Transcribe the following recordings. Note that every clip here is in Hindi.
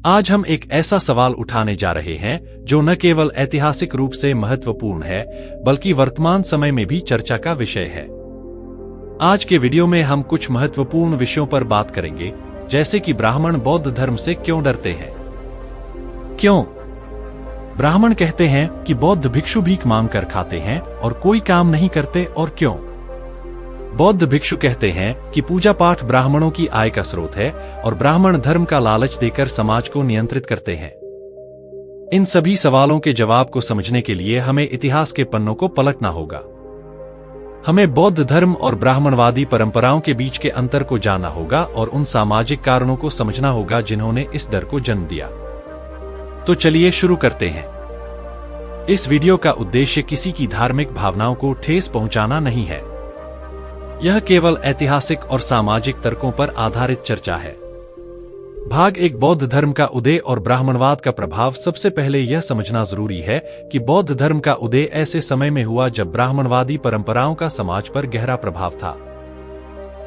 आज हम एक ऐसा सवाल उठाने जा रहे हैं जो न केवल ऐतिहासिक रूप से महत्वपूर्ण है बल्कि वर्तमान समय में भी चर्चा का विषय है। आज के वीडियो में हम कुछ महत्वपूर्ण विषयों पर बात करेंगे, जैसे कि ब्राह्मण बौद्ध धर्म से क्यों डरते हैं। क्यों ब्राह्मण कहते हैं कि बौद्ध भिक्षु भीख मांग कर खाते हैं और कोई काम नहीं करते, और क्यों बौद्ध भिक्षु कहते हैं कि पूजा पाठ ब्राह्मणों की आय का स्रोत है और ब्राह्मण धर्म का लालच देकर समाज को नियंत्रित करते हैं। इन सभी सवालों के जवाब को समझने के लिए हमें इतिहास के पन्नों को पलटना होगा। हमें बौद्ध धर्म और ब्राह्मणवादी परंपराओं के बीच के अंतर को जानना होगा और उन सामाजिक कारणों को समझना होगा जिन्होंने इस डर को जन्म दिया। तो चलिए शुरू करते हैं। इस वीडियो का उद्देश्य किसी की धार्मिक भावनाओं को ठेस पहुंचाना नहीं है। यह केवल ऐतिहासिक और सामाजिक तर्कों पर आधारित चर्चा है। भाग एक, बौद्ध धर्म का उदय और ब्राह्मणवाद का प्रभाव। सबसे पहले यह समझना जरूरी है कि बौद्ध धर्म का उदय ऐसे समय में हुआ जब ब्राह्मणवादी परंपराओं का समाज पर गहरा प्रभाव था।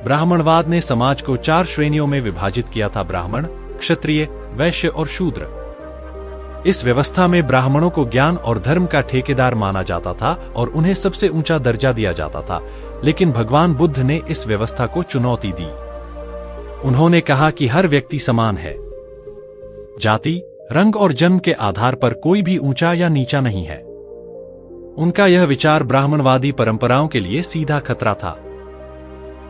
ब्राह्मणवाद ने समाज को 4 श्रेणियों में विभाजित किया था: ब्राह्मण, क्षत्रिय, वैश्य और शूद्र। इस व्यवस्था में ब्राह्मणों को ज्ञान और धर्म का ठेकेदार माना जाता था और उन्हें सबसे ऊंचा दर्जा दिया जाता था। लेकिन भगवान बुद्ध ने इस व्यवस्था को चुनौती दी। उन्होंने कहा कि हर व्यक्ति समान है। जाति, रंग और जन्म के आधार पर कोई भी ऊंचा या नीचा नहीं है। उनका यह विचार ब्राह्मणवादी परंपराओं के लिए सीधा खतरा था।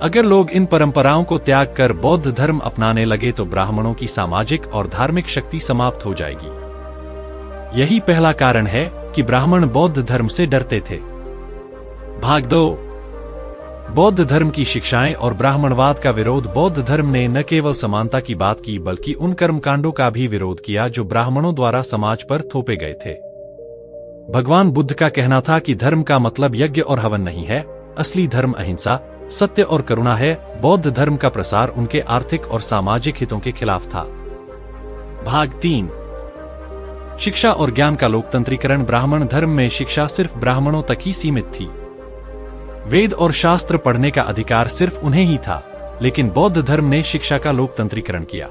अगर लोग इन परंपराओं को त्याग कर बौद्ध धर्म अपनाने लगे तो ब्राह्मणों की सामाजिक और धार्मिक शक्ति समाप्त हो जाएगी। यही पहला कारण है कि ब्राह्मण बौद्ध धर्म से डरते थे। भाग 2, बौद्ध धर्म की शिक्षाएं और ब्राह्मणवाद का विरोध। बौद्ध धर्म ने न केवल समानता की बात की बल्कि उन कर्मकांडों का भी विरोध किया जो ब्राह्मणों द्वारा समाज पर थोपे गए थे। भगवान बुद्ध का कहना था कि धर्म का मतलब यज्ञ और हवन नहीं है, असली धर्म अहिंसा, सत्य और करुणा है। बौद्ध धर्म का प्रसार उनके आर्थिक और सामाजिक हितों के खिलाफ था। भाग 3, शिक्षा और ज्ञान का लोकतंत्रीकरण। ब्राह्मण धर्म में शिक्षा सिर्फ ब्राह्मणों तक ही सीमित थी। वेद और शास्त्र पढ़ने का अधिकार सिर्फ उन्हें ही था, लेकिन बौद्ध धर्म ने शिक्षा का लोकतंत्रीकरण किया।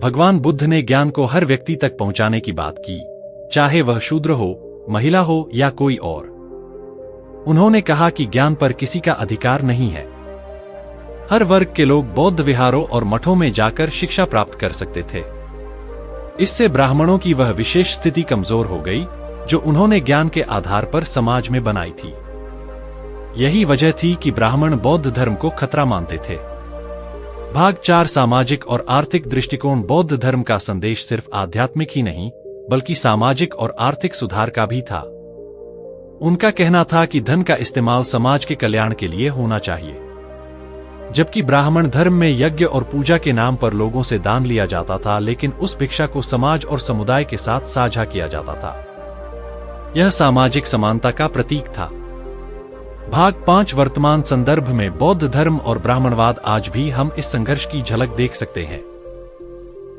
भगवान बुद्ध ने ज्ञान को हर व्यक्ति तक पहुंचाने की बात की, चाहे वह शूद्र हो, महिला हो या कोई और। उन्होंने कहा कि ज्ञान पर किसी का अधिकार नहीं है। हर वर्ग के लोग बौद्ध विहारों और मठों में जाकर शिक्षा प्राप्त कर सकते थे। इससे ब्राह्मणों की वह विशेष स्थिति कमजोर हो गई जो उन्होंने ज्ञान के आधार पर समाज में बनाई थी। यही वजह थी कि ब्राह्मण बौद्ध धर्म को खतरा मानते थे। भाग 4, सामाजिक और आर्थिक दृष्टिकोण। बौद्ध धर्म का संदेश सिर्फ आध्यात्मिक ही नहीं बल्कि सामाजिक और आर्थिक सुधार का भी था। उनका कहना था कि धन का इस्तेमाल समाज के कल्याण के लिए होना चाहिए, जबकि ब्राह्मण धर्म में यज्ञ और पूजा के नाम पर लोगों से दान लिया जाता था, लेकिन उस भिक्षा को समाज और समुदाय के साथ साझा किया जाता था। यह सामाजिक समानता का प्रतीक था। भाग 5, वर्तमान संदर्भ में बौद्ध धर्म और ब्राह्मणवाद। आज भी हम इस संघर्ष की झलक देख सकते हैं।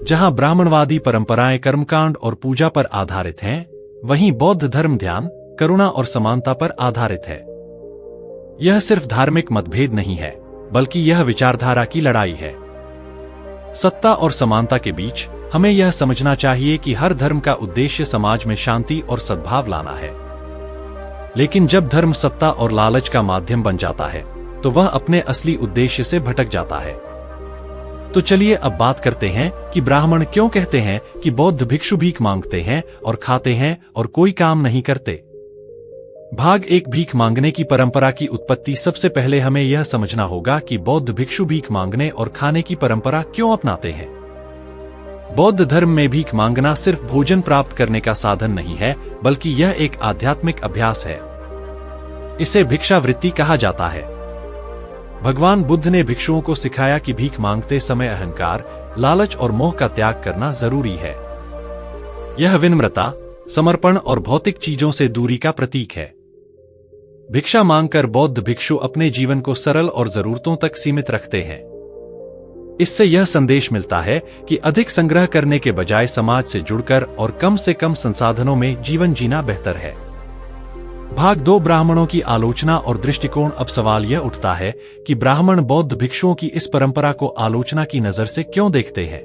जहां ब्राह्मणवादी परंपराएं कर्मकांड और पूजा पर आधारित हैं, वहीं बौद्ध धर्म ध्यान, करुणा और समानता पर आधारित है। यह सिर्फ धार्मिक मतभेद नहीं है बल्कि यह विचारधारा की लड़ाई है। सत्ता और समानता के बीच हमें यह समझना चाहिए कि हर धर्म का उद्देश्य समाज में शांति और सद्भाव लाना है। लेकिन जब धर्म सत्ता और लालच का माध्यम बन जाता है तो वह अपने असली उद्देश्य से भटक जाता है। तो चलिए अब बात करते हैं कि ब्राह्मण क्यों कहते हैं कि बौद्ध भिक्षु भीख मांगते हैं और खाते हैं और कोई काम नहीं करते। भाग 1, भीख मांगने की परंपरा की उत्पत्ति। सबसे पहले हमें यह समझना होगा कि बौद्ध भिक्षु भीख मांगने और खाने की परंपरा क्यों अपनाते हैं। बौद्ध धर्म में भीख मांगना सिर्फ भोजन प्राप्त करने का साधन नहीं है बल्कि यह एक आध्यात्मिक अभ्यास है। इसे भिक्षावृत्ति कहा जाता है। भगवान बुद्ध ने भिक्षुओं को सिखाया कि भीख मांगते समय अहंकार, लालच और मोह का त्याग करना जरूरी है। यह विनम्रता, समर्पण और भौतिक चीजों से दूरी का प्रतीक है। भिक्षा मांगकर बौद्ध भिक्षु अपने जीवन को सरल और जरूरतों तक सीमित रखते हैं। इससे यह संदेश मिलता है कि अधिक संग्रह करने के बजाय समाज से जुड़कर और कम से कम संसाधनों में जीवन जीना बेहतर है। भाग 2, ब्राह्मणों की आलोचना और दृष्टिकोण। अब सवाल यह उठता है कि ब्राह्मण बौद्ध भिक्षुओं की इस परंपरा को आलोचना की नजर से क्यों देखते हैं।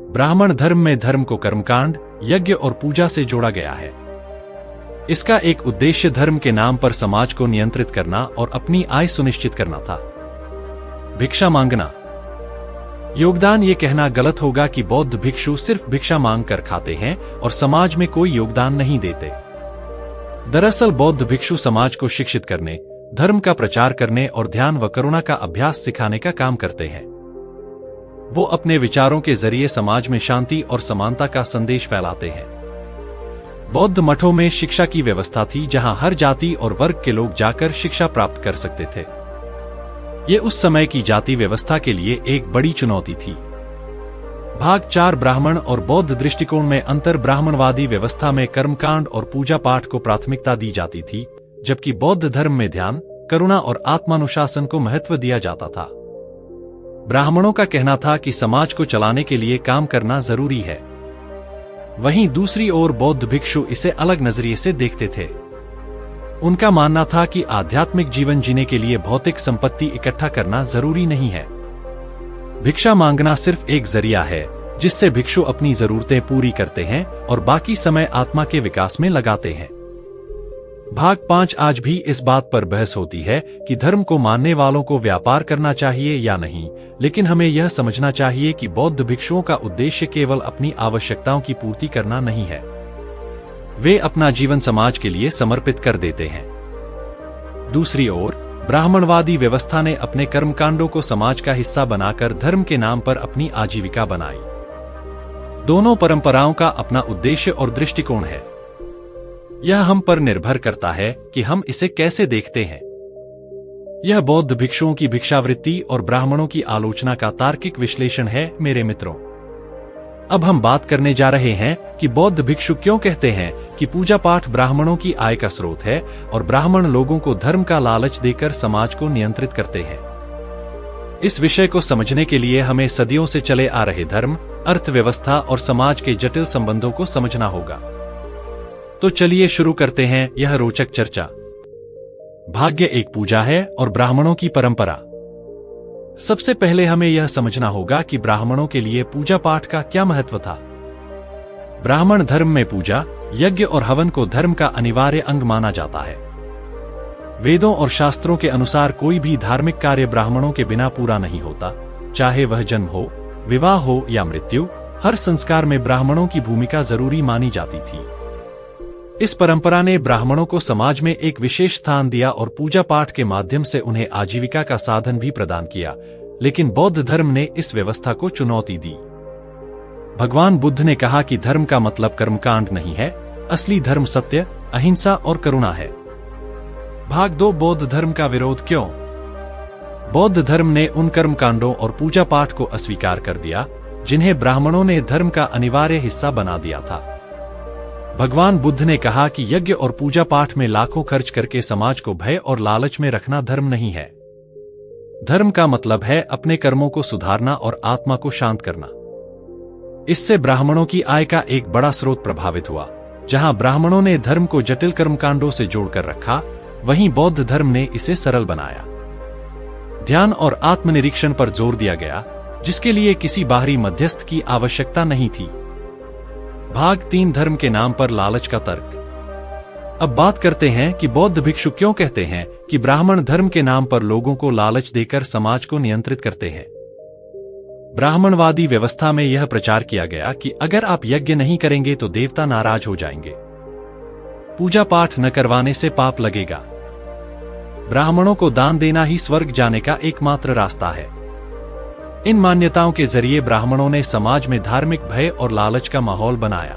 ब्राह्मण धर्म में धर्म को कर्मकांड, यज्ञ और पूजा से जोड़ा गया है। इसका एक उद्देश्य धर्म के नाम पर समाज को नियंत्रित करना और अपनी आय सुनिश्चित करना था। भिक्षा मांगना। योगदान ये कहना गलत होगा कि बौद्ध भिक्षु सिर्फ भिक्षा मांग कर खाते हैं और समाज में कोई योगदान नहीं देते। दरअसल बौद्ध भिक्षु समाज को शिक्षित करने, धर्म का प्रचार करने और ध्यान व करुणा का अभ्यास सिखाने का काम करते हैं। वो अपने विचारों के जरिए समाज में शांति और समानता का संदेश फैलाते हैं। बौद्ध मठों में शिक्षा की व्यवस्था थी, जहां हर जाति और वर्ग के लोग जाकर शिक्षा प्राप्त कर सकते थे। ये उस समय की जाति व्यवस्था के लिए एक बड़ी चुनौती थी। भाग 4 ब्राह्मण और बौद्ध दृष्टिकोण में अंतर। ब्राह्मणवादी व्यवस्था में कर्मकांड और पूजा पाठ को प्राथमिकता दी जाती थी, जबकि बौद्ध धर्म में ध्यान, करुणा और आत्मानुशासन को महत्व दिया जाता था। ब्राह्मणों का कहना था कि समाज को चलाने के लिए काम करना जरूरी है। वहीं दूसरी ओर बौद्ध भिक्षु इसे अलग नजरिए से देखते थे। उनका मानना था कि आध्यात्मिक जीवन जीने के लिए भौतिक संपत्ति इकट्ठा करना जरूरी नहीं है। भिक्षा मांगना सिर्फ एक जरिया है जिससे भिक्षु अपनी जरूरतें पूरी करते हैं और बाकी समय आत्मा के विकास में लगाते हैं। भाग 5 आज भी इस बात पर बहस होती है कि धर्म को मानने वालों को व्यापार करना चाहिए या नहीं, लेकिन हमें यह समझना चाहिए कि बौद्ध भिक्षुओं का उद्देश्य केवल अपनी आवश्यकताओं की पूर्ति करना नहीं है। वे अपना जीवन समाज के लिए समर्पित कर देते हैं। दूसरी ओर ब्राह्मणवादी व्यवस्था ने अपने कर्मकांडों को समाज का हिस्सा बनाकर धर्म के नाम पर अपनी आजीविका बनाई। दोनों परंपराओं का अपना उद्देश्य और दृष्टिकोण है। यह हम पर निर्भर करता है कि हम इसे कैसे देखते हैं। यह बौद्ध भिक्षुओं की भिक्षावृत्ति और ब्राह्मणों की आलोचना का तार्किक विश्लेषण है। मेरे मित्रों, अब हम बात करने जा रहे हैं कि बौद्ध भिक्षु क्यों कहते हैं कि पूजा पाठ ब्राह्मणों की आय का स्रोत है और ब्राह्मण लोगों को धर्म का लालच देकर समाज को नियंत्रित करते हैं। इस विषय को समझने के लिए हमें सदियों से चले आ रहे धर्म, अर्थव्यवस्था और समाज के जटिल संबंधों को समझना होगा। तो चलिए शुरू करते हैं यह रोचक चर्चा। भाग्य एक पूजा है और ब्राह्मणों की परंपरा। सबसे पहले हमें यह समझना होगा कि ब्राह्मणों के लिए पूजा पाठ का क्या महत्व था। ब्राह्मण धर्म में पूजा, यज्ञ और हवन को धर्म का अनिवार्य अंग माना जाता है। वेदों और शास्त्रों के अनुसार कोई भी धार्मिक कार्य ब्राह्मणों के बिना पूरा नहीं होता, चाहे वह जन्म हो, विवाह हो या मृत्यु। हर संस्कार में ब्राह्मणों की भूमिका जरूरी मानी जाती थी। इस परंपरा ने ब्राह्मणों को समाज में एक विशेष स्थान दिया और पूजा पाठ के माध्यम से उन्हें आजीविका का साधन भी प्रदान किया। लेकिन बौद्ध धर्म ने इस व्यवस्था को चुनौती दी। भगवान बुद्ध ने कहा कि धर्म का मतलब कर्मकांड नहीं है, असली धर्म सत्य, अहिंसा और करुणा है। भाग 2 बौद्ध धर्म का विरोध क्यों। बौद्ध धर्म ने उन कर्मकांडों और पूजा पाठ को अस्वीकार कर दिया जिन्हें ब्राह्मणों ने धर्म का अनिवार्य हिस्सा बना दिया था। भगवान बुद्ध ने कहा कि यज्ञ और पूजा पाठ में लाखों खर्च करके समाज को भय और लालच में रखना धर्म नहीं है। धर्म का मतलब है अपने कर्मों को सुधारना और आत्मा को शांत करना। इससे ब्राह्मणों की आय का एक बड़ा स्रोत प्रभावित हुआ। जहां ब्राह्मणों ने धर्म को जटिल कर्मकांडों से जोड़कर रखा, वहीं बौद्ध धर्म ने इसे सरल बनाया। ध्यान और आत्मनिरीक्षण पर जोर दिया गया, जिसके लिए किसी बाहरी मध्यस्थ की आवश्यकता नहीं थी। भाग 3 धर्म के नाम पर लालच का तर्क। अब बात करते हैं कि बौद्ध भिक्षु क्यों कहते हैं कि ब्राह्मण धर्म के नाम पर लोगों को लालच देकर समाज को नियंत्रित करते हैं। ब्राह्मणवादी व्यवस्था में यह प्रचार किया गया कि अगर आप यज्ञ नहीं करेंगे तो देवता नाराज हो जाएंगे। पूजा पाठ न करवाने से पाप लगेगा। ब्राह्मणों को दान देना ही स्वर्ग जाने का एकमात्र रास्ता है। इन मान्यताओं के जरिए ब्राह्मणों ने समाज में धार्मिक भय और लालच का माहौल बनाया।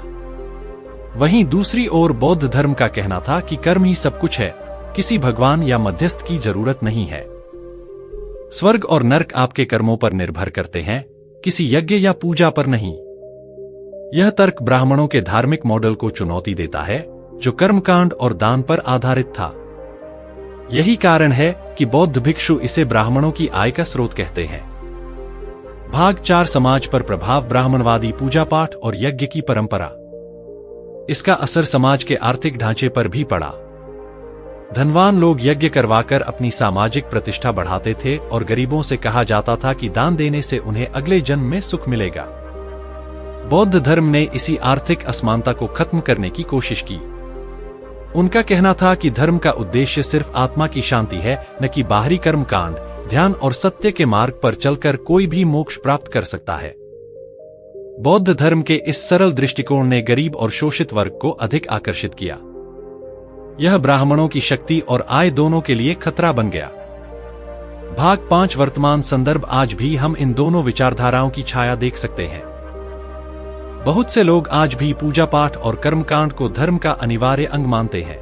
वहीं दूसरी ओर बौद्ध धर्म का कहना था कि कर्म ही सब कुछ है, किसी भगवान या मध्यस्थ की जरूरत नहीं है। स्वर्ग और नरक आपके कर्मों पर निर्भर करते हैं, किसी यज्ञ या पूजा पर नहीं। यह तर्क ब्राह्मणों के धार्मिक मॉडल को चुनौती देता है, जो कर्मकांड और दान पर आधारित था। यही कारण है कि बौद्ध भिक्षु इसे ब्राह्मणों की आय का स्रोत कहते हैं। भाग 4 समाज पर प्रभाव। ब्राह्मणवादी पूजा पाठ और यज्ञ की परंपरा। इसका असर समाज के आर्थिक ढांचे पर भी पड़ा। धनवान लोग यज्ञ करवाकर अपनी सामाजिक प्रतिष्ठा बढ़ाते थे और गरीबों से कहा जाता था कि दान देने से उन्हें अगले जन्म में सुख मिलेगा। बौद्ध धर्म ने इसी आर्थिक असमानता को खत्म करने की कोशिश की। उनका कहना था कि धर्म का उद्देश्य सिर्फ आत्मा की शांति है, न कि बाहरी कर्मकांड, ध्यान और सत्य के मार्ग पर चलकर कोई भी मोक्ष प्राप्त कर सकता है। बौद्ध धर्म के इस सरल दृष्टिकोण ने गरीब और शोषित वर्ग को अधिक आकर्षित किया। यह ब्राह्मणों की शक्ति और आय दोनों के लिए खतरा बन गया। भाग 5 वर्तमान संदर्भ। आज भी हम इन दोनों विचारधाराओं की छाया देख सकते हैं। बहुत से लोग आज भी पूजा पाठ और कर्मकांड को धर्म का अनिवार्य अंग मानते हैं।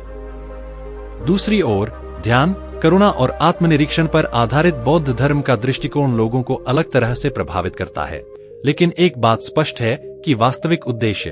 दूसरी ओर ध्यान, करुणा और आत्मनिरीक्षण पर आधारित बौद्ध धर्म का दृष्टिकोण लोगों को अलग तरह से प्रभावित करता है। लेकिन एक बात स्पष्ट है कि वास्तविक उद्देश्य